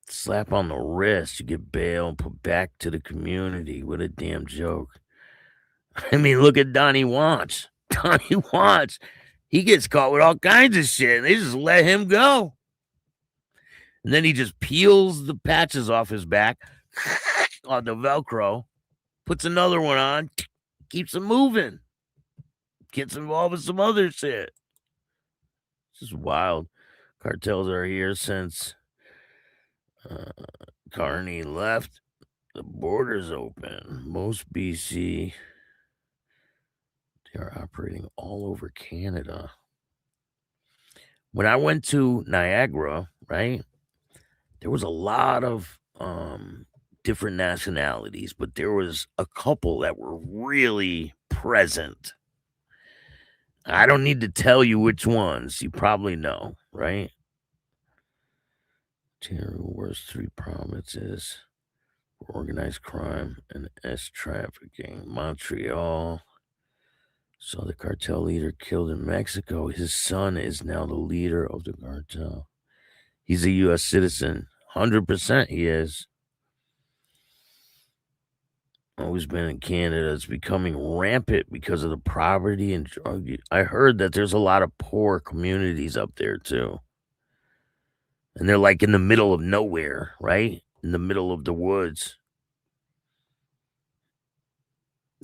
Speaker 9: Slap on the wrist, you get bail and put back to the community. What a damn joke. I mean, look at Donnie Watts. Donnie Watts, he gets caught with all kinds of shit, and they just let him go. And then he just peels the patches off his back on the Velcro, puts another one on, keeps him moving, gets involved with some other shit. This is wild. Cartels are here since Carney left. The border's open. Most BC, they are operating all over Canada. When I went to Niagara, right, there was a lot of different nationalities, but there was a couple that were really present. I don't need to tell you which ones. You probably know, right? Terror worst 3 provinces for organized crime and S trafficking. Montreal. So the cartel leader killed in Mexico. His son is now the leader of the cartel. He's a U.S. citizen. 100% he is. Always been in Canada. It's becoming rampant because of the poverty and drug use. I heard that there's a lot of poor communities up there too. And they're like in the middle of nowhere, right? In the middle of the woods.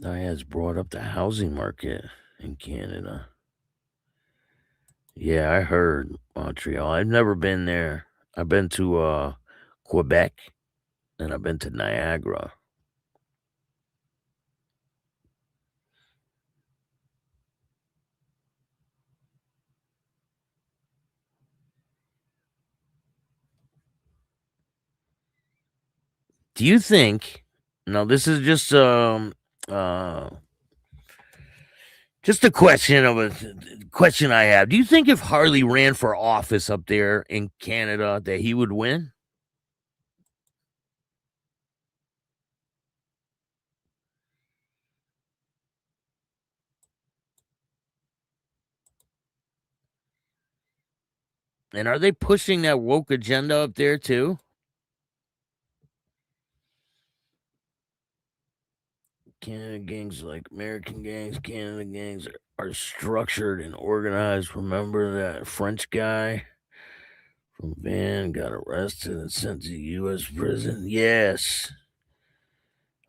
Speaker 9: Has brought up the housing market in Canada. Yeah, I heard Montreal. I've never been there. I've been to Quebec and I've been to Niagara. Do you think, now this is just a question I have. Do you think if Harley ran for office up there in Canada that he would win? And are they pushing that woke agenda up there too? Canada gangs, like American gangs, Canada gangs are structured and organized. Remember that French guy from Van got arrested and sent to U.S. prison? Yes.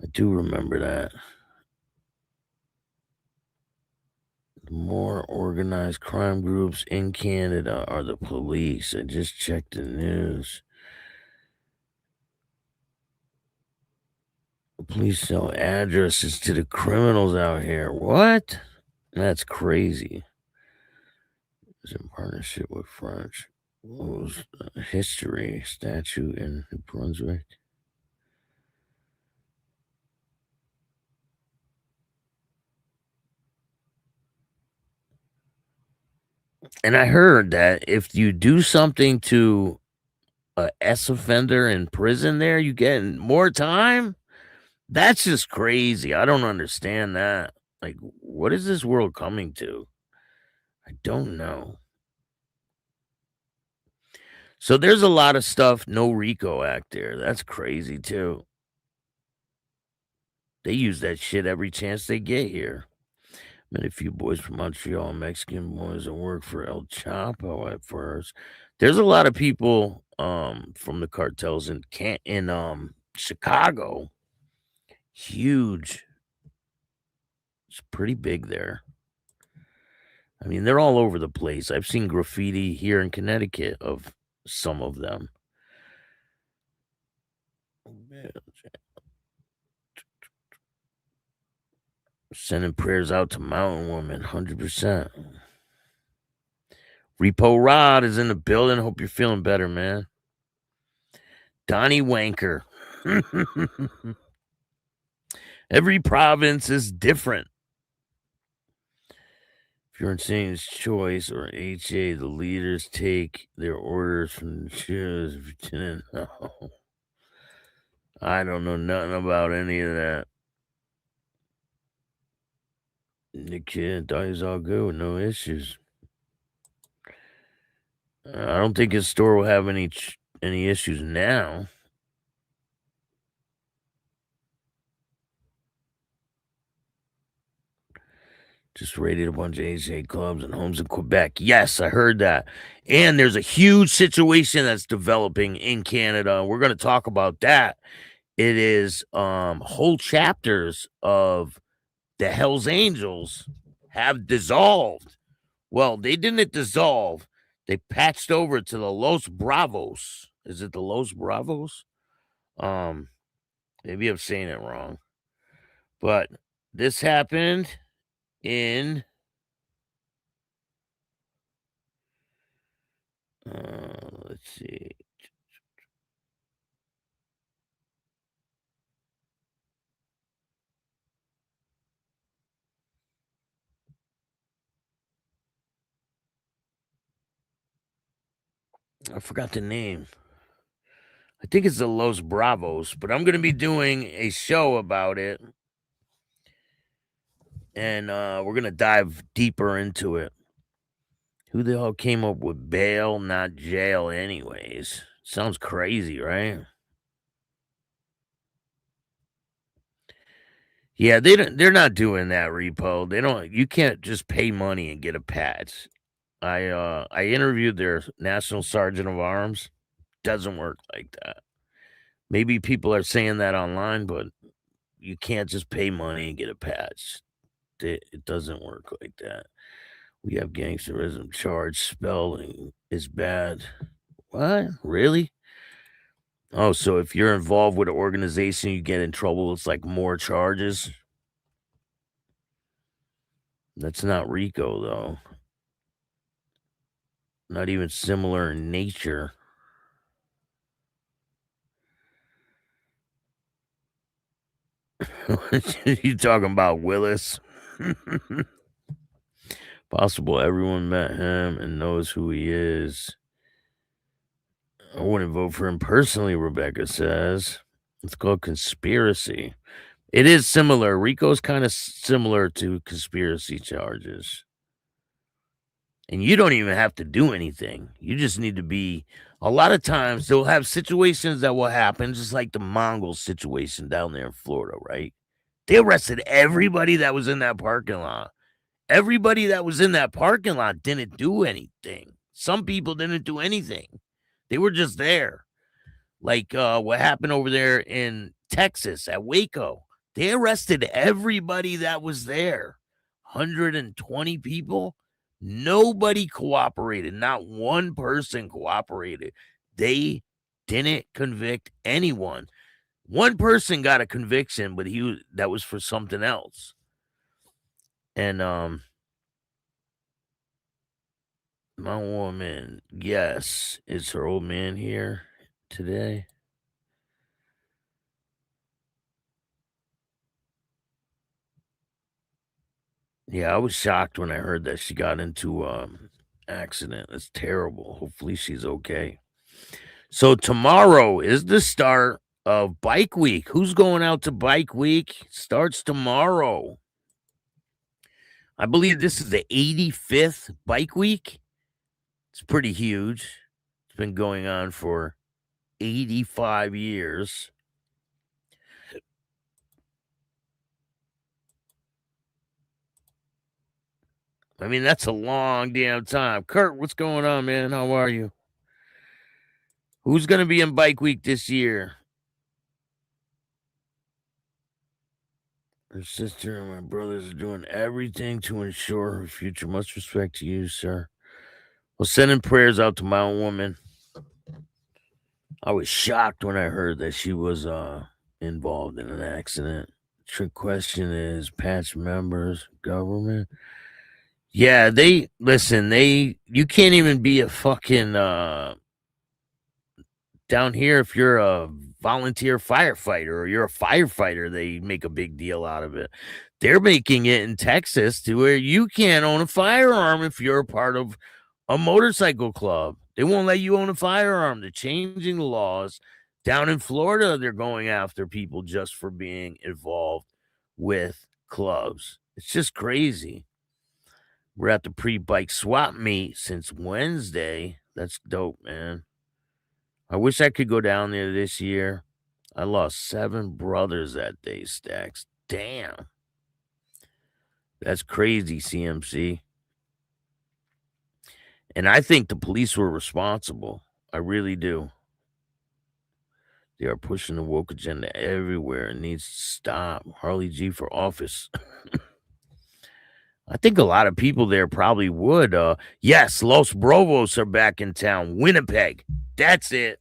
Speaker 9: I do remember that. The more organized crime groups in Canada are the police. I just checked the news. The police sell addresses to the criminals out here. What? That's crazy. It's in partnership with French. What was history statute in New Brunswick? And I heard that if you do something to a S offender in prison there, you get more time? That's just crazy. I don't understand that. Like, what is this world coming to? I don't know. So there's a lot of stuff, no RICO Act there. That's crazy too. They use that shit every chance they get here. Met a few boys from Montreal, Mexican boys that work for El Chapo at first. There's a lot of people from the cartels in Chicago. Huge. It's pretty big there. I mean, they're all over the place. I've seen graffiti here in Connecticut of some of them. Sending prayers out to Mountain Woman, 100%. Repo Rod is in the building. Hope you're feeling better, man. Donnie Wanker. Every province is different. If you're Insane's Choice or HA, the leaders take their orders from the chairs. No. I don't know nothing about any of that. The kid thought he was all good with no issues. I don't think his store will have any issues now. Just raided a bunch of HA clubs and homes in Quebec. Yes, I heard that. And there's a huge situation that's developing in Canada. We're going to talk about that. It is whole chapters of the Hells Angels have dissolved. Well, they didn't dissolve. They patched over to the Los Bravos. Is it the Los Bravos? Maybe I'm saying it wrong. But this happened in let's see. I forgot the name. I think it's the Los Bravos, but I'm going to be doing a show about it. And we're going to dive deeper into it. Who the hell came up with bail, not jail anyways? Sounds crazy, right? Yeah, they're not doing that, Repo. They don't. You can't just pay money and get a patch. I interviewed their National Sergeant of Arms. Doesn't work like that. Maybe people are saying that online, but you can't just pay money and get a patch. It doesn't work like that. We have gangsterism charge. Spelling is bad. What? Really? Oh, so if you're involved with an organization, you get in trouble. It's like more charges. That's not RICO, though. Not even similar in nature. You talking about Willis? Possible everyone met him and knows who he is. I wouldn't vote for him personally, Rebecca says. It's called conspiracy. It is similar. RICO's kind of similar to conspiracy charges. And you don't even have to do anything. You just need to be. A lot of times they'll have situations that will happen, just like the Mongol situation down there in Florida, right? They arrested everybody that was in that parking lot. Everybody that was in that parking lot didn't do anything. Some people didn't do anything. They were just there. Like what happened over there in Texas at Waco. They arrested everybody that was there. 120 people. Nobody cooperated. Not one person cooperated. They didn't convict anyone. One person got a conviction, but that was for something else. And my woman, yes, is her old man here today? Yeah, I was shocked when I heard that she got into accident. It's terrible. Hopefully she's okay. So tomorrow is the start of Bike Week. Who's going out to Bike Week? Starts tomorrow. I believe this is the 85th Bike Week. It's pretty huge. It's been going on for 85 years. I mean, that's a long damn time. Kurt, what's going on, man? How are you? Who's going to be in Bike Week this year? Her sister and my brothers are doing everything to ensure her future. Much respect to you, sir. Well, sending prayers out to my own woman. I was shocked when I heard that she was involved in an accident. Trick question is patch members, government. Yeah, you can't even be a fucking down here if you're a volunteer firefighter or you're a firefighter, they make a big deal out of it. They're making it in Texas to where you can't own a firearm if you're a part of a motorcycle club. They won't let you own a firearm. They're changing the laws. Down in Florida, they're going after people just for being involved with clubs. It's just crazy. We're at the pre-bike swap meet since Wednesday. That's dope, man. I wish I could go down there this year. I lost 7 brothers that day, Staxx. Damn. That's crazy, CMC. And I think the police were responsible. I really do. They are pushing the woke agenda everywhere. It needs to stop. Harley G for office. I think a lot of people there probably would. Yes, Los Bravos are back in town. Winnipeg. That's it.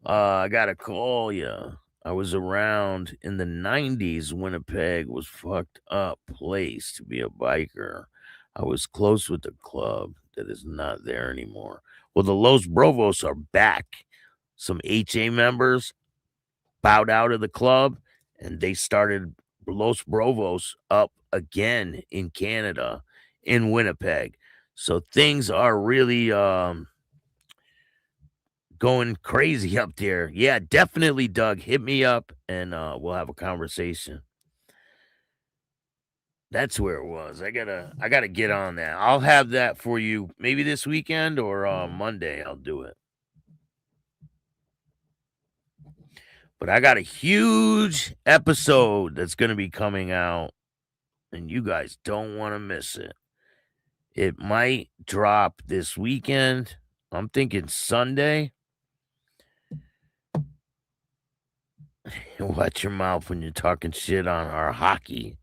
Speaker 9: I got to call you. I was around in the 90s. Winnipeg was fucked up place to be a biker. I was close with the club that is not there anymore. Well, the Los Bravos are back. Some HA members bowed out of the club, and they started Los Bravos up again in Canada, in Winnipeg. So things are really going crazy up there. Yeah, definitely, Doug. Hit me up and we'll have a conversation. That's where it was. I gotta get on that. I'll have that for you maybe this weekend or Monday. I'll do it. But I got a huge episode that's gonna be coming out, and you guys don't want to miss it. It might drop this weekend. I'm thinking Sunday. Watch your mouth when you're talking shit on our hockey.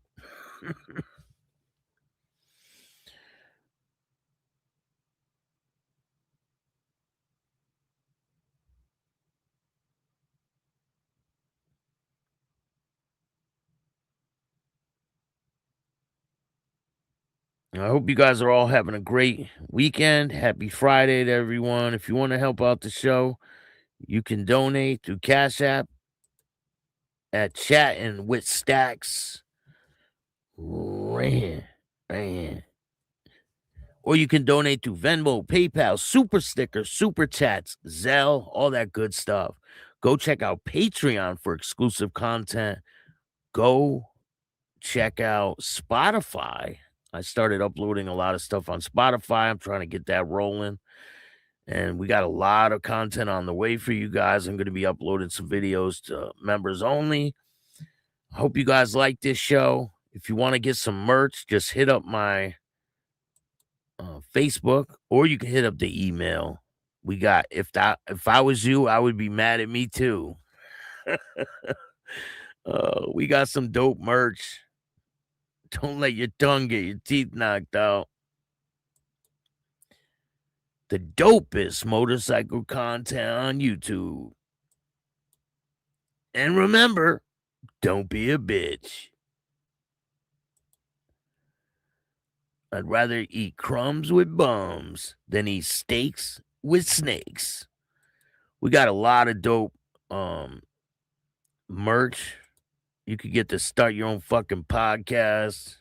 Speaker 9: I hope you guys are all having a great weekend. Happy Friday to everyone. If you want to help out the show, you can donate through Cash App at Chattin with Staxx. Or you can donate through Venmo, PayPal, Super Stickers, Super Chats, Zelle, all that good stuff. Go check out Patreon for exclusive content. Go check out Spotify. I started uploading a lot of stuff on Spotify. I'm trying to get that rolling. And we got a lot of content on the way for you guys. I'm going to be uploading some videos to members only. I hope you guys like this show. If you want to get some merch, just hit up my Facebook, or you can hit up the email. We got, if I was you, I would be mad at me too. We got some dope merch. Don't let your tongue get your teeth knocked out. The dopest motorcycle content on YouTube. And remember, don't be a bitch. I'd rather eat crumbs with bums than eat steaks with snakes. We got a lot of dope merch. You could get to start your own fucking podcast.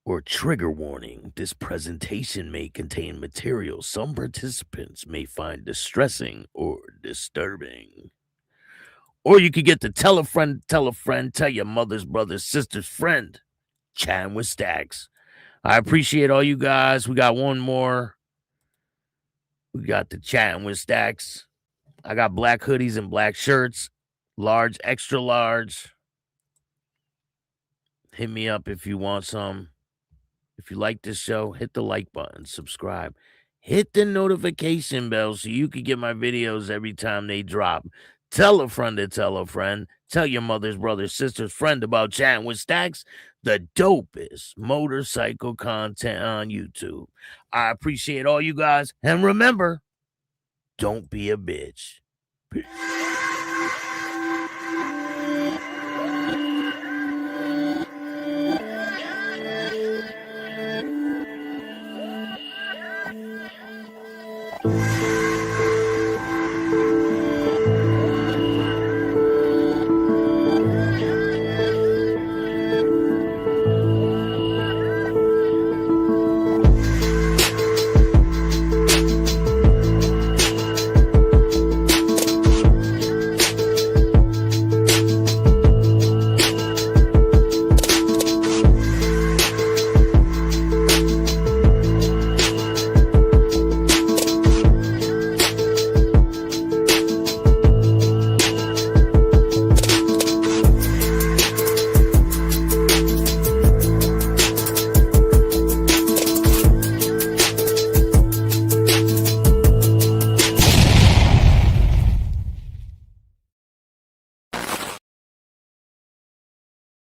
Speaker 9: Or trigger warning, this presentation may contain material some participants may find distressing or disturbing. Or you could get to tell a friend, tell your mother's brother's sister's friend. Chatting with Staxx. I appreciate all you guys. We got one more. We got the Chatting with Staxx. I got black hoodies and black shirts. Large, extra large. Hit me up if you want some. If you like this show, hit the like button, subscribe. Hit the notification bell so you can get my videos every time they drop. Tell a friend to tell a friend. Tell your mother's brother's sister's friend about Chatting with Staxx, the dopest motorcycle content on YouTube. I appreciate all you guys. And remember, don't be a bitch. Peace.